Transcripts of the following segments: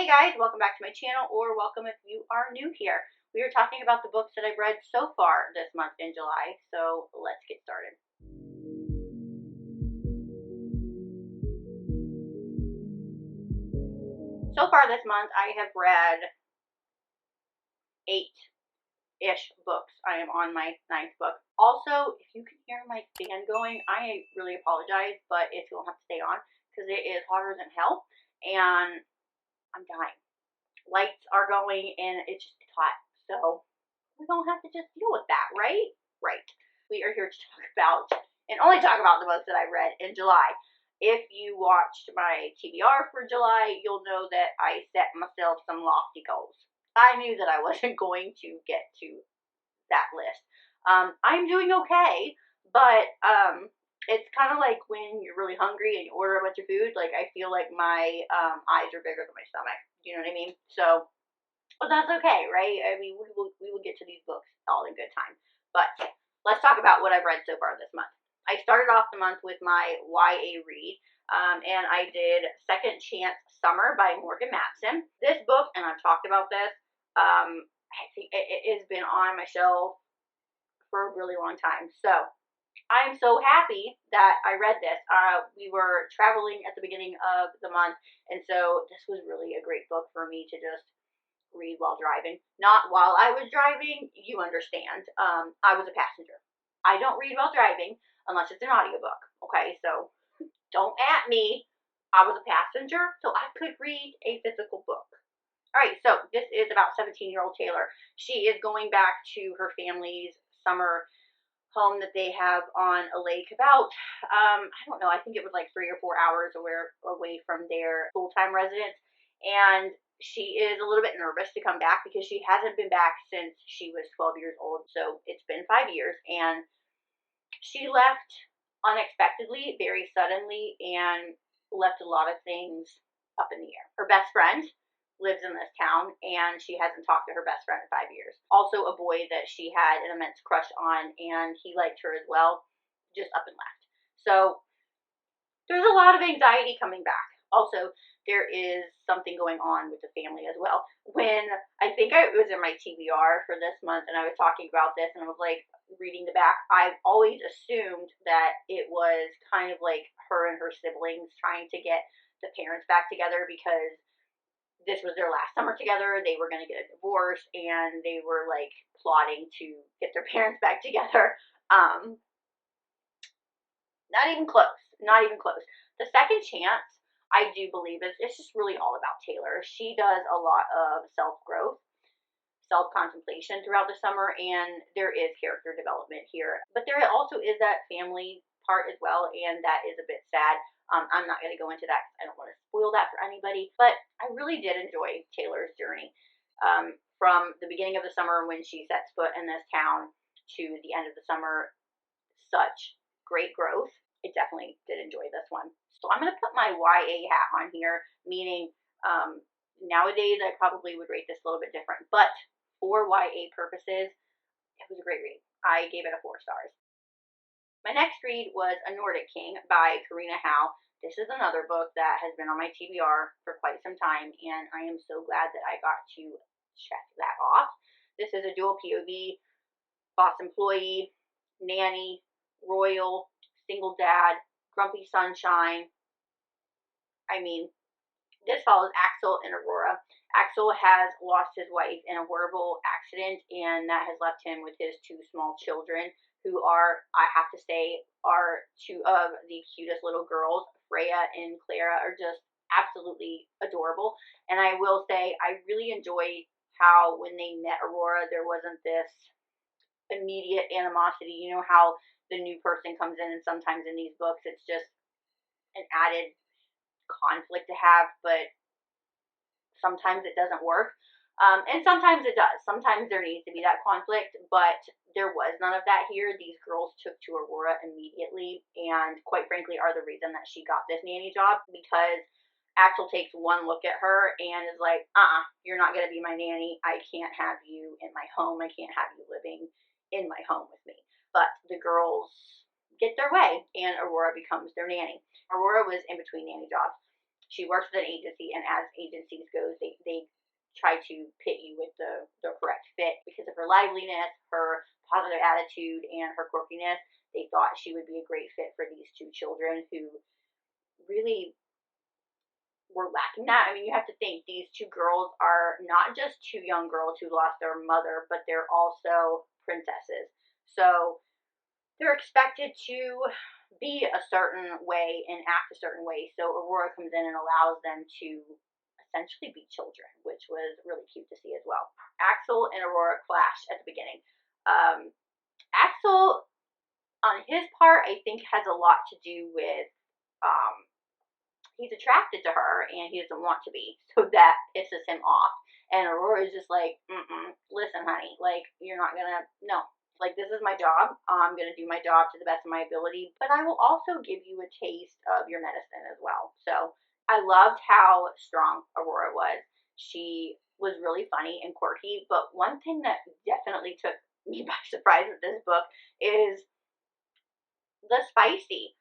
Hey guys, welcome back to my channel, or welcome if you are new here. We are talking about the books that I've read so far this month in July, so let's get started. So far this month, I have read 8-ish books. I am on my 9th book. Also, if you can hear my fan going, I really apologize, but it's going to have to stay on because it is hotter than hell, and I'm dying. Lights are going and it's hot, so we don't have to just deal with that, right? Right. We are here to talk about, and only talk about, the books that I read in July. If you watched my TBR for July, you'll know that I set myself some lofty goals. I knew that I wasn't going to get to that list. I'm doing okay, but it's kind of like when you're really hungry and you order a bunch of food. Like, I feel like my eyes are bigger than my stomach. You know what I mean? So, but that's okay, right? I mean, we will get to these books all in good time. But let's talk about what I've read so far this month. I started off the month with my YA read, and I did Second Chance Summer by Morgan Matson. This book, and I've talked about this, I think it has been on my shelf for a really long time. So I'm so happy that I read this. We were traveling at the beginning of the month, and so this was really a great book for me to just read while driving. Not while I was driving, you understand. I was a passenger. I don't read while driving unless it's an audiobook, okay? So don't at me. I was a passenger, so I could read a physical book. All right, so this is about 17-year-old Taylor. She is going back to her family's summer home that they have on a lake about, I don't know, I think it was like 3 or 4 hours away from their full-time residence. And she is a little bit nervous to come back because she hasn't been back since she was 12 years old. So it's been 5 years, and she left unexpectedly, very suddenly, and left a lot of things up in the air. Her best friend lives in this town, and she hasn't talked to her best friend in 5 years. Also, a boy that she had an immense crush on, and he liked her as well, just up and left. So there's a lot of anxiety coming back. Also, there is something going on with the family as well. When I think I was in my TBR for this month, and I was talking about this, and I was like reading the back, I've always assumed that it was kind of like her and her siblings trying to get the parents back together because this was their last summer together. They were going to get a divorce, and they were like plotting to get their parents back together. Not even close. Not even close. The Second Chance, I do believe, it's just really all about Taylor. She does a lot of self-growth, self-contemplation throughout the summer, and there is character development here. But there also is that family part as well, and that is a bit sad. I'm not going to go into that because I don't want to spoil that for anybody, but I really did enjoy Taylor's journey. From the beginning of the summer when she sets foot in this town to the end of the summer, such great growth. I definitely did enjoy this one. So I'm going to put my YA hat on here, meaning nowadays I probably would rate this a little bit different, but for YA purposes, it was a great read. I gave it a 4 stars. My next read was A Nordic King by Karina. This is another book that has been on my TBR for quite some time, and I am so glad that I got to check that off. This is a dual POV, boss employee, nanny, royal, single dad, grumpy sunshine. I mean, this follows Axel and Aurora. Axel has lost his wife in a horrible accident, and that has left him with his 2 small children, who are, I have to say, are 2 of the cutest little girls. Freya and Clara are just absolutely adorable. And I will say, I really enjoyed how when they met Aurora, there wasn't this immediate animosity. You know how the new person comes in, and sometimes in these books, it's just an added conflict to have, but sometimes it doesn't work. And sometimes it does. Sometimes there needs to be that conflict, but there was none of that here. These girls took to Aurora immediately, and quite frankly are the reason that she got this nanny job, because Axel takes one look at her and is like, you're not going to be my nanny. I can't have you in my home. I can't have you living in my home with me. But the girls get their way, and Aurora becomes their nanny. Aurora was in between nanny jobs. She works with an agency, and as agencies goes, they try to pit you with the correct fit. Because of her liveliness, her positive attitude, and her quirkiness, they thought she would be a great fit for these two children who really were lacking that. I mean, you have to think these two girls are not just two young girls who lost their mother, but they're also princesses. So they're expected to be a certain way and act a certain way. So Aurora comes in and allows them to essentially be children, which was really cute to see as well. Axel and Aurora clash at the beginning. Axel, on his part, I think has a lot to do with he's attracted to her and he doesn't want to be, so that pisses him off. And Aurora is just like, listen, honey, like, you're not gonna, no. Like, this is my job. I'm going to do my job to the best of my ability, but I will also give you a taste of your medicine as well. So I loved how strong Aurora was. She was really funny and quirky, but one thing that definitely took me by surprise with this book is the spicy.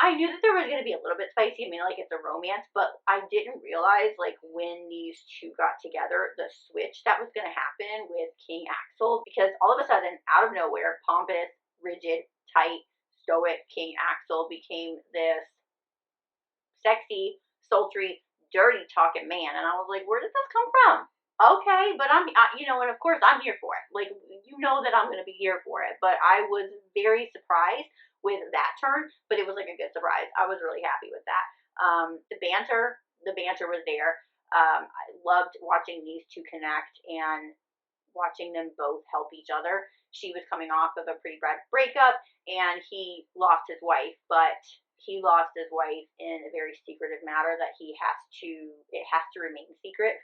I knew that there was going to be a little bit spicy. I mean, like, it's a romance, but I didn't realize, like, when these two got together, the switch that was going to happen with King Axel, because all of a sudden, out of nowhere, pompous, rigid, tight, stoic King Axel became this sexy, sultry, dirty talking man. And I was like, where did this come from? Okay, but you know, and of course, I'm here for it. Like, you know that I'm going to be here for it. But I was very surprised with that turn, but it was like a good surprise. I was really happy with that. The banter was there. I loved watching these two connect and watching them both help each other. She was coming off of a pretty bad breakup, and he lost his wife, but he lost his wife in a very secretive matter that it has to remain secret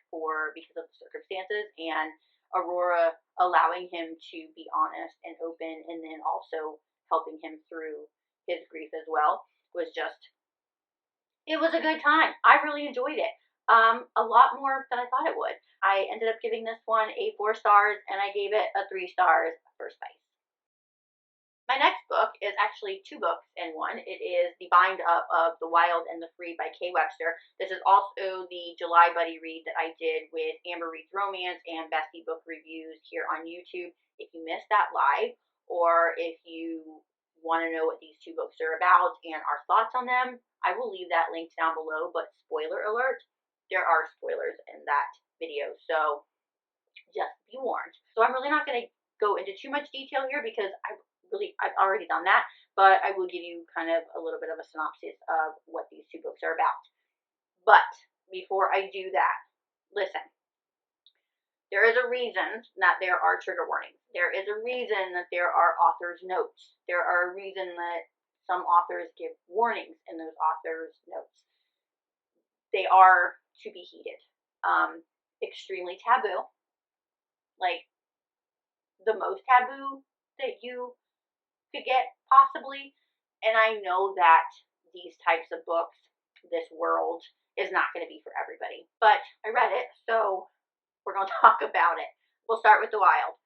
because of the circumstances, and Aurora allowing him to be honest and open, and then also helping him through his grief as well, it was a good time. I really enjoyed it. A lot more than I thought it would. I ended up giving this one a 4 stars, and I gave it a 3 stars for spice. My next book is actually 2 books in one. It is the bind up of The Wild and the Free by Webster. This is also the July buddy read that I did with Amber Reads Romance and Bestie Book Reviews here on YouTube. If you missed that live, or if you want to know what these 2 books are about and our thoughts on them, I will leave that link down below, but spoiler alert, there are spoilers in that video, so just be warned. So I'm really not going to go into too much detail here because I've already done that, but I will give you kind of a little bit of a synopsis of what these 2 books are about. But before I do that, listen. There is a reason that there are trigger warnings. There is a reason that there are author's notes. There are a reason that some authors give warnings in those author's notes. They are to be heeded. Extremely taboo. Like, the most taboo that you could get, possibly. And I know that these types of books, this world, is not going to be for everybody. But I read it, so we're going to talk about it. We'll start with The Wild.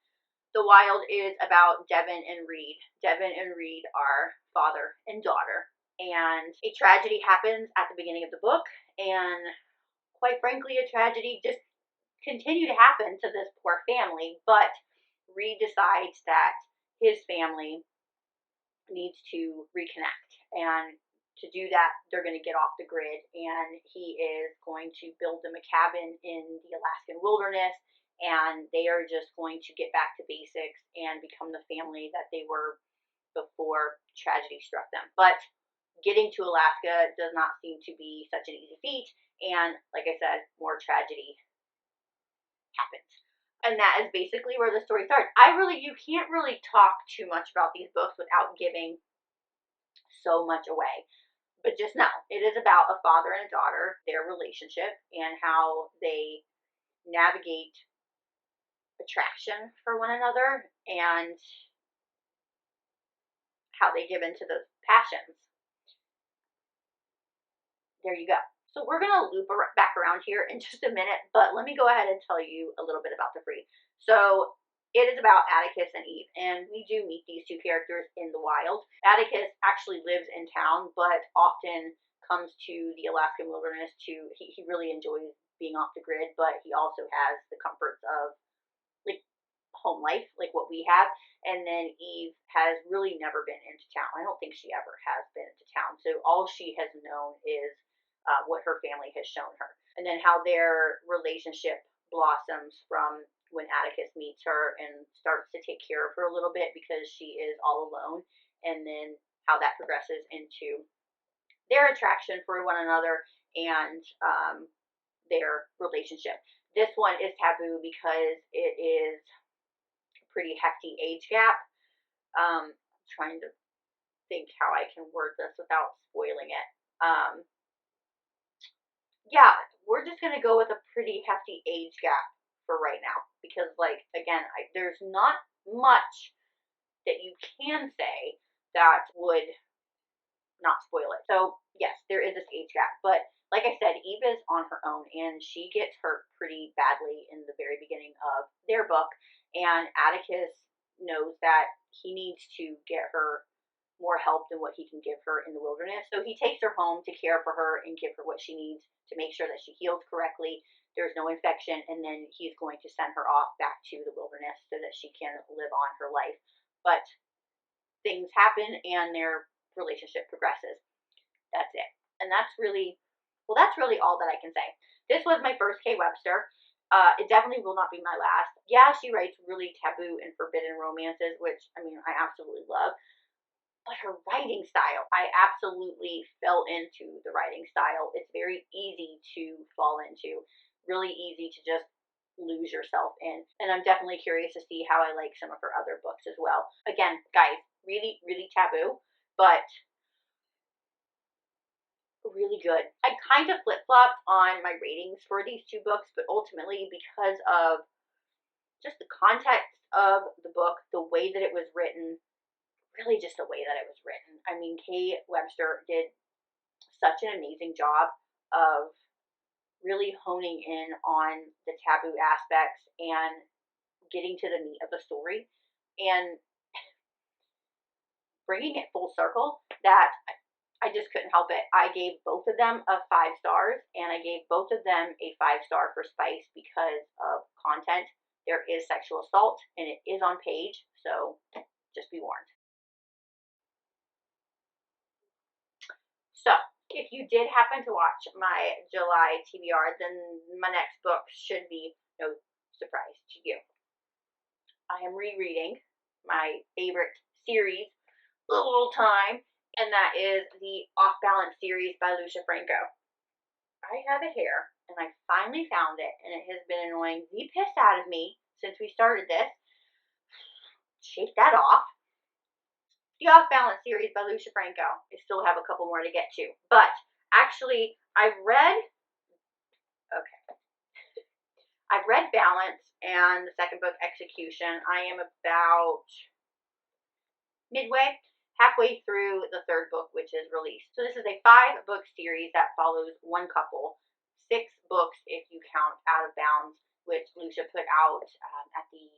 The Wild is about Devin and Reed. Devin and Reed are father and daughter. And a tragedy happens at the beginning of the book. And quite frankly, a tragedy just continued to happen to this poor family. But Reed decides that his family needs to reconnect. And to do that, they're going to get off the grid, and he is going to build them a cabin in the Alaskan wilderness, and they are just going to get back to basics and become the family that they were before tragedy struck them. But getting to Alaska does not seem to be such an easy feat, and like I said, more tragedy happens. And that is basically where the story starts. You can't really talk too much about these books without giving so much away. But just know, it is about a father and a daughter, their relationship, and how they navigate attraction for one another, and how they give into those passions. There you go. So we're going to loop back around here in just a minute, but let me go ahead and tell you a little bit about The Free. So it is about Atticus and Eve, and we do meet these 2 characters in The Wild. Atticus actually lives in town, but often comes to the Alaskan wilderness, he really enjoys being off the grid, but he also has the comforts of like home life, like what we have. And then Eve has really never been into town. I don't think she ever has been into town. So all she has known is what her family has shown her. And then how their relationship blossoms from when Atticus meets her and starts to take care of her a little bit because she is all alone. And then how that progresses into their attraction for one another and their relationship. This one is taboo because it is a pretty hefty age gap. I'm trying to think how I can word this without spoiling it. Yeah, we're just going to go with a pretty hefty age gap for right now because, like, again, there's not much that you can say that would not spoil it. So, yes, there is this age gap, but like I said, Eve is on her own, and she gets hurt pretty badly in the very beginning of their book, and Atticus knows that he needs to get her more help than what he can give her in the wilderness. So he takes her home to care for her and give her what she needs to make sure that she heals correctly, there's no infection, and then he's going to send her off back to the wilderness so that she can live on her life. But things happen, and their relationship progresses. That's it. And that's really all that I can say. This was my first K. Webster. It definitely will not be my last. Yeah, she writes really taboo and forbidden romances, which, I mean, I absolutely love. But her writing style, I absolutely fell into the writing style. It's very easy to fall into, really easy to just lose yourself in. And I'm definitely curious to see how I like some of her other books as well. Again, guys, really, really taboo, but really good. I kind of flip-flopped on my ratings for these two books, but ultimately because of just the context of the book, the way that it was written, really just the way that it was written. I mean, K. Webster did such an amazing job of really honing in on the taboo aspects and getting to the meat of the story and bringing it full circle that I just couldn't help it. I gave both of them a 5 stars, and I gave both of them a 5-star for spice because of content. There is sexual assault, and it is on page, so just be warned. So, if you did happen to watch my July TBR, then my next book should be no surprise to you. I am rereading my favorite series of all time, and that is the Off Balance series by Lucia Franco. I have a hair, and I finally found it, and it has been annoying the piss out of me since we started this. Shake that off. The Off Balance series by Lucia Franco. I still have a couple more to get to, but actually, I've read Balance and the second book, Execution. I am about halfway through the third book, which is released. So this is a 5-book series that follows one couple, 6 books if you count Out of Bounds, which Lucia put out at the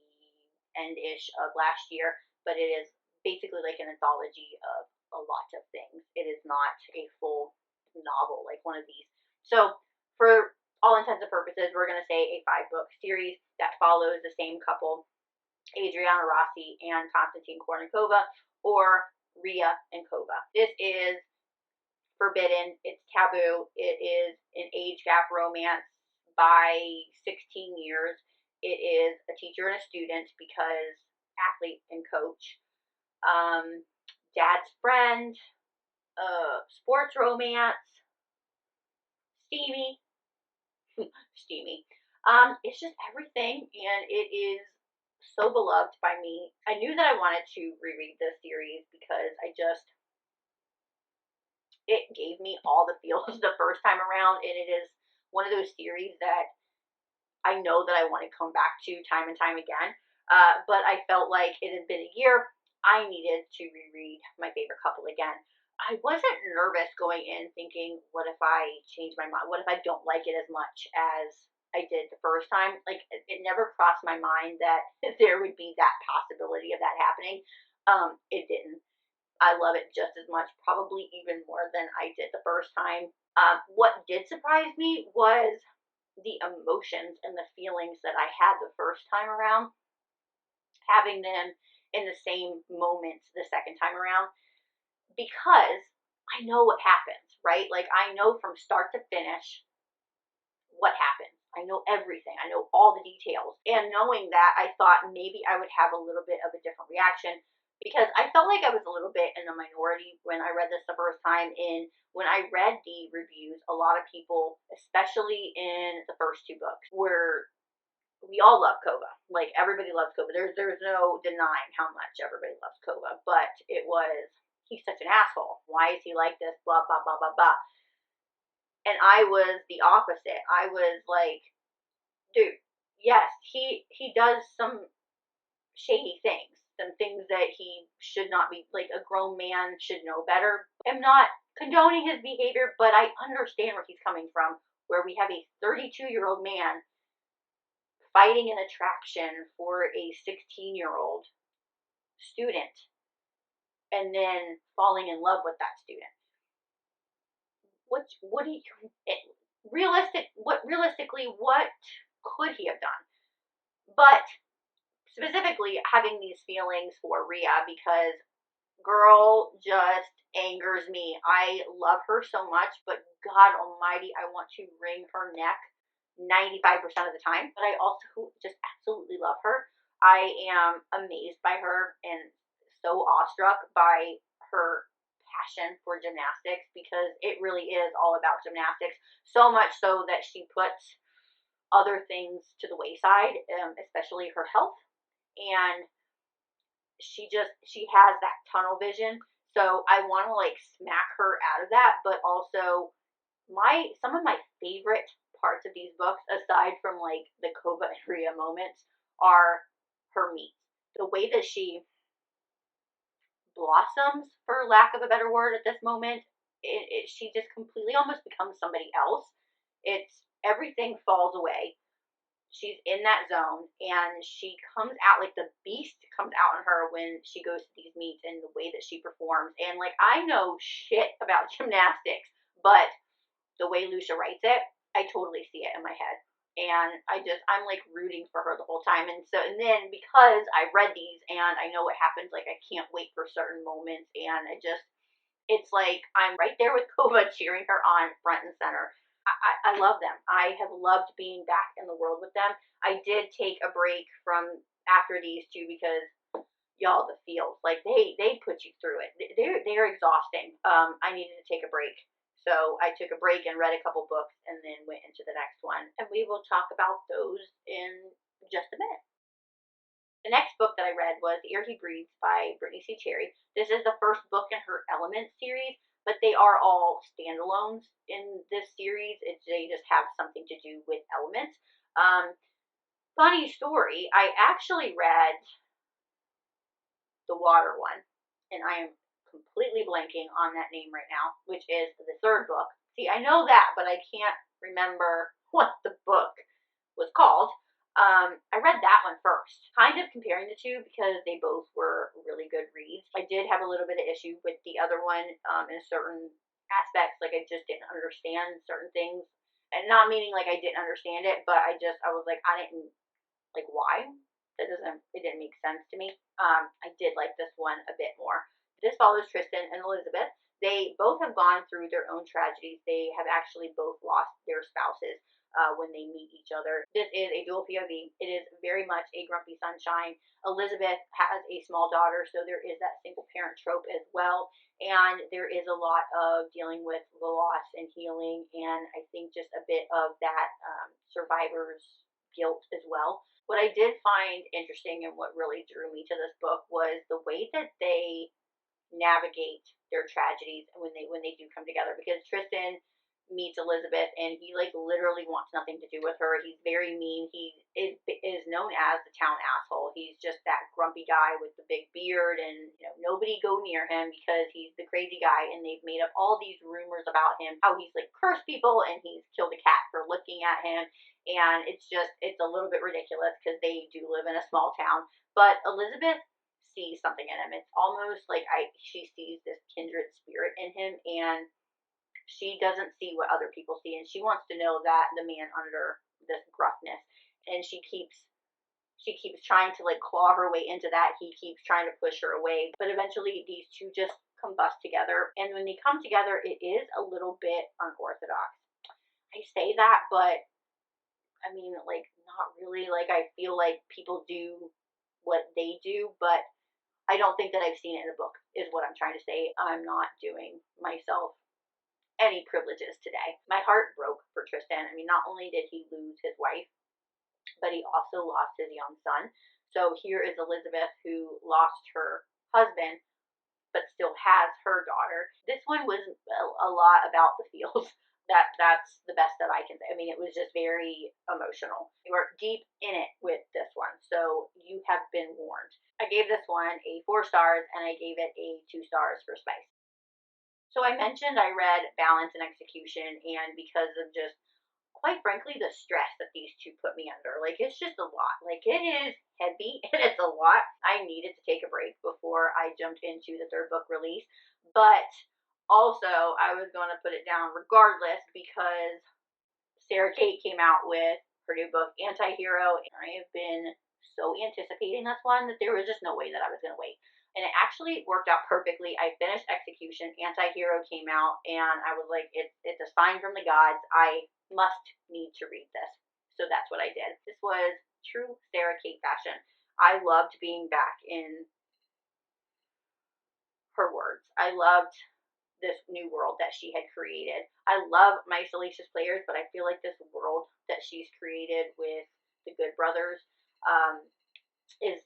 end-ish of last year, but it is basically like an anthology of a lot of things. It is not a full novel like one of these. So for all intents and purposes, we're going to say a 5-book series that follows the same couple, Adriana Rossi and Konstantin Kornikova, or Ria and Kova. This is forbidden. It's taboo. It is an age gap romance by 16 years. It is a teacher and a student because athlete and coach. Dad's friend. Sports romance. Steamy. Steamy. It's just everything, and it is so beloved by me. I knew that I wanted to reread this series because it gave me all the feels the first time around, and it is one of those series that I know that I want to come back to time and time again. But I felt like it had been a year. I needed to reread my favorite couple again. I wasn't nervous going in thinking, what if I change my mind? What if I don't like it as much as I did the first time? Like, it never crossed my mind that there would be that possibility of that happening. It didn't. I love it just as much, probably even more than I did the first time. What did surprise me was the emotions and the feelings that I had the first time around, having them in the same moments the second time around, because I know what happens, right? Like, I know from start to finish what happens. I know everything. I know all the details. And knowing that, I thought maybe I would have a little bit of a different reaction, because I felt like I was a little bit in the minority when I read this the first time. When I read the reviews, a lot of people, especially in the first two books, we all love Kova. Like, everybody loves Kova. There's no denying how much everybody loves Kova. But it was, he's such an asshole. Why is he like this? Blah, blah, blah, blah, blah. And I was the opposite. I was like, dude, yes, he does some shady things, some things that he should not be, like, a grown man should know better. I'm not condoning his behavior, but I understand where he's coming from, where we have a 32-year-old man fighting an attraction for a 16-year-old student and then falling in love with that student. What realistically, what could he have done? But specifically, having these feelings for Rhea, because girl just angers me. I love her so much, but God almighty, I want to wring her neck 95% of the time. But I also just absolutely love her. I am amazed by her and so awestruck by her passion for gymnastics, because it really is all about gymnastics. So much so that she puts other things to the wayside, especially her health. And she has that tunnel vision. So I want to, like, smack her out of that. But also, some of my favorite parts of these books, aside from, like, the Kova and Rhea moments, are her meets. The way that she blossoms, for lack of a better word, at this moment, she just completely almost becomes somebody else. Everything falls away. She's in that zone, and she comes out, like, the beast comes out in her when she goes to these meets, and the way that she performs. And, like, I know shit about gymnastics, but the way Lucia writes it, I totally see it in my head. And I'm like rooting for her the whole time. And then because I read these and I know what happens, like, I can't wait for certain moments. And it's like I'm right there with Kova, cheering her on front and center. I love them. I have loved being back in the world with them. I did take a break from after these two, because y'all, the feels, like, they put you through it. They're exhausting. I needed to take a break. So I took a break and read a couple books and then went into the next one. And we will talk about those in just a minute. The next book that I read was The Air He Breathes by Brittainy C. Cherry. This is the first book in her Elements series, but they are all standalones in this series. They just have something to do with elements. Funny story, I actually read the water one, and I am completely blanking on that name right now, which is the third book. See, I know that, but I can't remember what the book was called. I read that one first, kind of comparing the two, because they both were really good reads. I did have a little bit of issue with the other one in certain aspects, like, I just didn't understand certain things, and not meaning like I didn't understand it, but I was like, I didn't, like, why? It didn't make sense to me. I did like this one a bit more. This follows Tristan and Elizabeth. They both have gone through their own tragedies. They have actually both lost their spouses when they meet each other. This is a dual POV. It is very much a grumpy sunshine. Elizabeth has a small daughter, so there is that single parent trope as well. And there is a lot of dealing with the loss and healing, and I think just a bit of that survivor's guilt as well. What I did find interesting and what really drew me to this book was the way that they navigate their tragedies when they do come together, because Tristan meets Elizabeth and he, like, literally wants nothing to do with her. He's very mean. He is known as the town asshole. He's just that grumpy guy with the big beard, and, you know, nobody go near him because he's the crazy guy, and they've made up all these rumors about him, how he's, like, cursed people and he's killed a cat for looking at him. And it's a little bit ridiculous because they do live in a small town. But Elizabeth sees something in him. It's almost like she sees this kindred spirit in him, and she doesn't see what other people see, and she wants to know that the man under this gruffness, and she keeps trying to like claw her way into that. He keeps trying to push her away, but eventually these two just combust together, and when they come together, it is a little bit unorthodox. I say that, but I mean, like, not really. Like, I feel like people do what they do, but I don't think that I've seen it in a book, is what I'm trying to say. I'm not doing myself any privileges today. My heart broke for Tristan. I mean, not only did he lose his wife, but he also lost his young son. So here is Elizabeth, who lost her husband, but still has her daughter. This one was a lot about the feels. That's the best that I can say. I mean, it was just very emotional. You are deep in it with this one, so you have been warned. I gave this one a 4 stars, and I gave it a 2 stars for spice. So I mentioned I read Balance and Execution, and because of just, quite frankly, the stress that these two put me under. Like, it's just a lot. Like, it is heavy, and it's a lot. I needed to take a break before I jumped into the 3rd book release, but also I was going to put it down regardless because Sarah Cate came out with her new book, Anti-Hero, and I have been so anticipating this one that there was just no way that I was going to wait. And it actually worked out perfectly. I finished Execution, Anti-Hero came out, and I was like, it's a sign from the gods. I must need to read this. So that's what I did. This was true Sarah Cate fashion. I loved being back in her words. I loved this new world that she had created. I love my Salacious Players, but I feel like this world that she's created with the Good Brothers is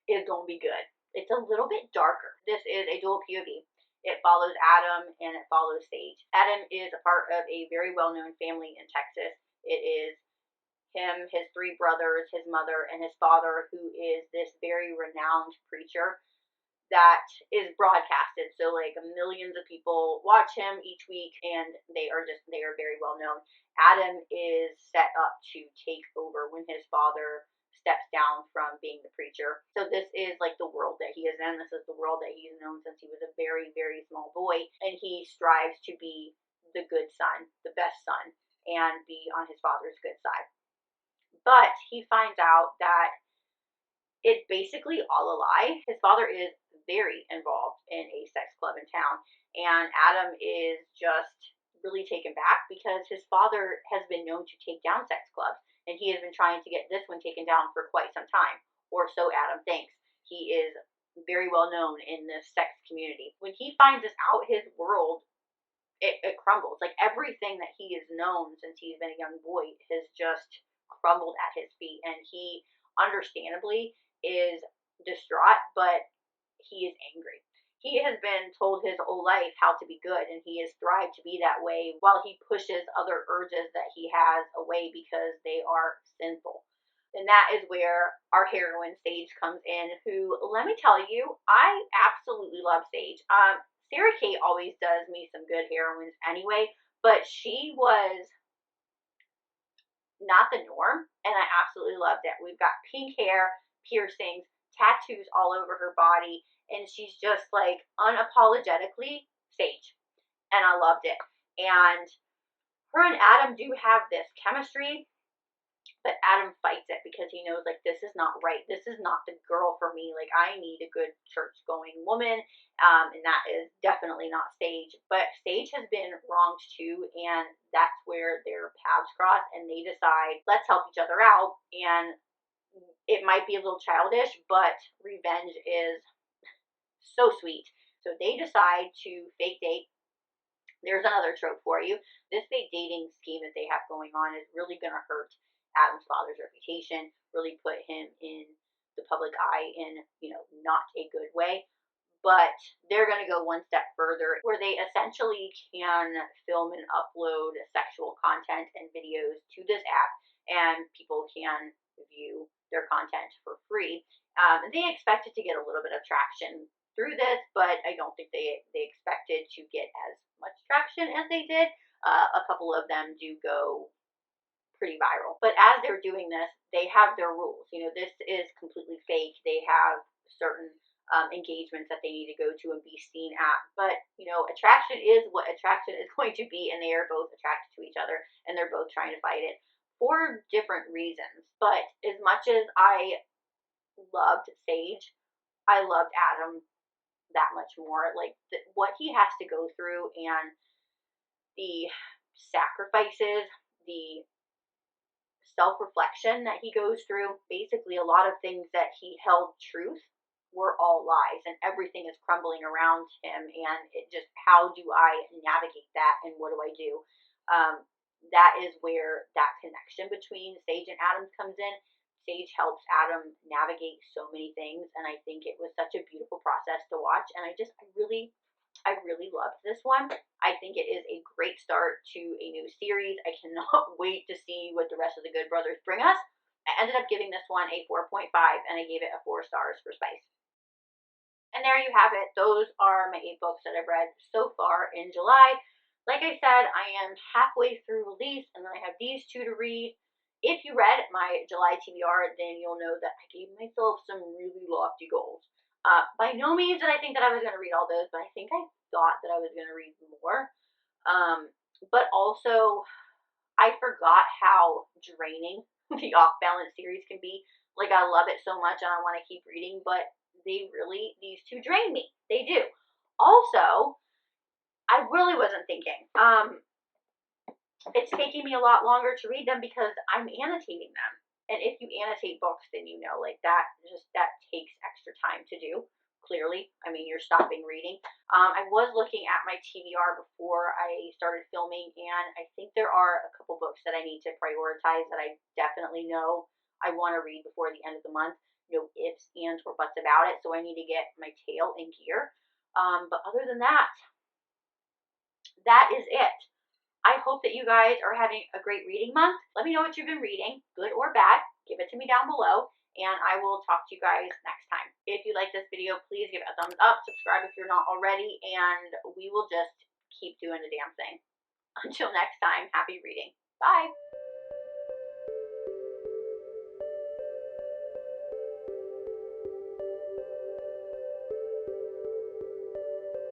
going to be good. It's a little bit darker. This is a dual POV. It follows Adam and it follows Sage. Adam is a part of a very well-known family in Texas. It is him, his 3 brothers, his mother, and his father, who is this very renowned preacher that is broadcasted. So like millions of people watch him each week, and they are very well known. Adam is set up to take over when his father steps down from being the preacher. So this is like the world that he is in. This is the world that he's known since he was a very, very small boy, and he strives to be the good son, the best son, and be on his father's good side. But he finds out that it's basically all a lie. His father is very involved in a sex club in town, and Adam is just really taken back because his father has been known to take down sex clubs, and he has been trying to get this one taken down for quite some time, or so Adam thinks. He is very well known in this sex community. When he finds this out, his world, it crumbles. Like, everything that he has known since he's been a young boy has just crumbled at his feet, and he understandably is distraught, but he is angry. He has been told his whole life how to be good, and he has thrived to be that way while he pushes other urges that he has away because they are sinful. And that is where our heroine, Sage, comes in, who, let me tell you, I absolutely love Sage. Sarah Cate always does me some good heroines anyway, but she was not the norm, and I absolutely loved it. We've got pink hair, piercings, tattoos all over her body, and she's just like unapologetically Sage, and I loved it. And her and Adam do have this chemistry, but Adam fights it because he knows, like, this is not right. This is not the girl for me. Like, I need a good church-going woman, and that is definitely not Sage. But Sage has been wronged too, and that's where their paths cross, and they decide, let's help each other out. And it might be a little childish, but revenge is so sweet. So they decide to fake date. There's another trope for you. This fake dating scheme that they have going on is really going to hurt Adam's father's reputation, really put him in the public eye in, not a good way. But they're going to go one step further, where they essentially can film and upload sexual content and videos to this app, and people can view their content for free. They expected to get a little bit of traction through this, but I don't think they expected to get as much traction as they did. A couple of them do go pretty viral. But as they're doing this, they have their rules. This is completely fake. They have certain engagements that they need to go to and be seen at. But, you know, attraction is what attraction is going to be, and they are both attracted to each other, and they're both trying to fight it for different reasons. But as much as I loved Sage, I loved Adam that much more. Like, what he has to go through and the sacrifices, the self-reflection that he goes through, basically a lot of things that he held truth were all lies, and everything is crumbling around him, and it just, how do I navigate that, and what do I do? That is where that connection between Sage and Adam comes in. Sage helps Adam navigate so many things, and I think it was such a beautiful process to watch, and I really loved this one. I think it is a great start to a new series. I cannot wait to see what the rest of the Good Brothers bring us. I ended up giving this one a 4.5, and I gave it a 4 stars for spice. And there you have it. Those are my 8 books that I've read so far in July. Like I said, I am halfway through release, and then I have these 2 to read. If you read my July TBR, then you'll know that I gave myself some really lofty goals. By no means did I think that I was going to read all those, but I think I thought that I was going to read more. But also, I forgot how draining the Off-Balance series can be. Like, I love it so much, and I want to keep reading, but these 2 drain me. They do. Also, I really wasn't thinking. It's taking me a lot longer to read them because I'm annotating them. And if you annotate books, then you know, like, that takes extra time to do. Clearly, I mean, you're stopping reading. I was looking at my TBR before I started filming, and I think there are a couple books that I need to prioritize that I definitely know I want to read before the end of the month. No ifs, ands, or buts about it, so I need to get my tail in gear. But other than that, that is it. I hope that you guys are having a great reading month. Let me know what you've been reading, good or bad. Give it to me down below, and I will talk to you guys next time. If you like this video, please give it a thumbs up, subscribe if you're not already, and we will just keep doing the damn thing. Until next time, happy reading. Bye!